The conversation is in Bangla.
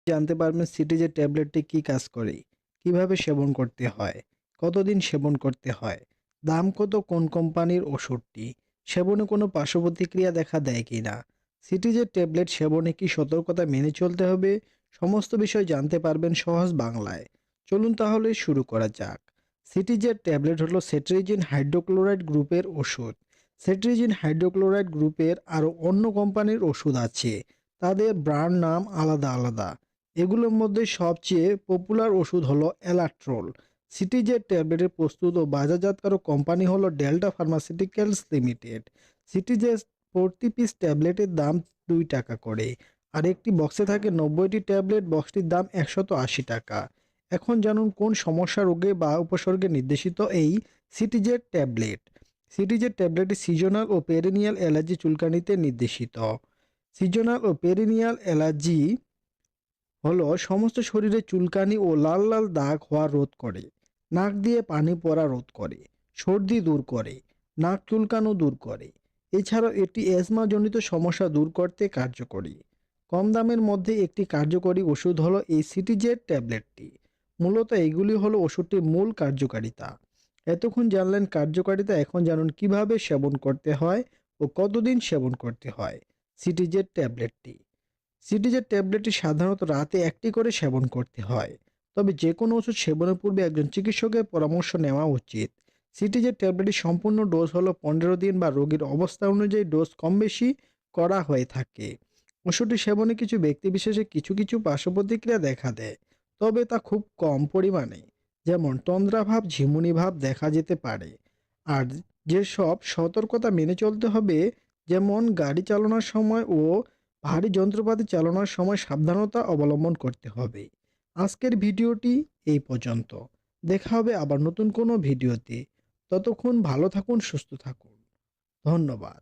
জানতে পারবেন সিটিজের ট্যাবলেটটি কী কাজ করে, কিভাবে সেবন করতে হয়, কতদিন সেবন করতে হয়, দাম কত, কোন কোম্পানির ওষুধটি, সেবনে কোনো পার্শ্ব প্রতিক্রিয়া দেখা দেয় কিনা, সিটিজের ট্যাবলেট সেবনে কি সতর্কতা মেনে চলতে হবে, সমস্ত বিষয় জানতে পারবেন সহজ বাংলায়। চলুন তাহলে শুরু করা যাক। সিটিজের ট্যাবলেট হলো সেট্রিজিন হাইড্রোক্লোরাইড গ্রুপের ওষুধ। সেট্রিজিন হাইড্রোক্লোরাইড গ্রুপের আরও অন্য কোম্পানির ওষুধ আছে, তাদের ব্র্যান্ড নাম আলাদা আলাদা। এগুলোর মধ্যে সবচেয়ে পপুলার ওষুধ হলো এলাট্রল। সিটিজের ট্যাবলেটের প্রস্তুত ও বাজারজাতকারক কোম্পানি হলো ডেল্টা ফার্মাসিউটিক্যালস লিমিটেড। সিটিজের প্রতি পিস ট্যাবলেটের দাম 2 টাকা করে, আর একটি বক্সে থাকে 90টি ট্যাবলেট। বক্সটির দাম 180 টাকা। এখন জানুন কোন সমস্যা, রোগে বা উপসর্গে নির্দেশিত এই সিটিজের ট্যাবলেট। সিটিজের ট্যাবলেটটি সিজনাল ও পেরিনিয়াল অ্যালার্জি চুলকানিতে নির্দেশিত। সিজনাল ও পেরিনিয়াল অ্যালার্জি হলো সমস্ত শরীরে চুলকানি ও লাল লাল দাগ হওয়া রোধ করে, নাক দিয়ে পানি পড়া রোধ করে, সর্দি দূর করে, নাক চুলকানো দূর করে। এছাড়াও এটি অ্যাজমাজনিত সমস্যা দূর করতে কার্যকরী। কম দামের মধ্যে একটি কার্যকরী ওষুধ হলো এই সিটিজের ট্যাবলেটটি। মূলত এইগুলি হলো ওষুধটির মূল কার্যকারিতা। এতক্ষণ জানলেন কার্যকারিতা, এখন জানুন কিভাবে সেবন করতে হয় ও কতদিন সেবন করতে হয় সিটিজের ট্যাবলেটটি। সিটিজের ট্যাবলেটটি সাধারণত রাতে একটি করে সেবন করতে হয়, তবে যে কোনো ওষুধ সেবনের পূর্বে একজন চিকিৎসকের পরামর্শ নেওয়া উচিত। সিটিজের ট্যাবলেটটির সম্পূর্ণ ডোজ হলো 15 দিন বা রোগীর অবস্থা অনুযায়ী ডোজ কম বেশি করা হয়ে থাকে। ওষুধটি সেবনে কিছু ব্যক্তিবিশেষে কিছু কিছু পার্শ্ব প্রতিক্রিয়া দেখা দেয়, তবে তা খুব কম পরিমাণে, যেমন তন্দ্রাভাব, ঝিমুনি ভাব দেখা যেতে পারে। আর যেসব সতর্কতা মেনে চলতে হবে, যেমন গাড়ি চালানোর সময় ও ভারী যন্ত্রপাতি চালানোর সময় সাবধানতা অবলম্বন করতে হবে। আজকের ভিডিওটি এই পর্যন্ত। দেখা হবে আবার নতুন কোনো ভিডিওতে। ততক্ষণ ভালো থাকুন, সুস্থ থাকুন। ধন্যবাদ।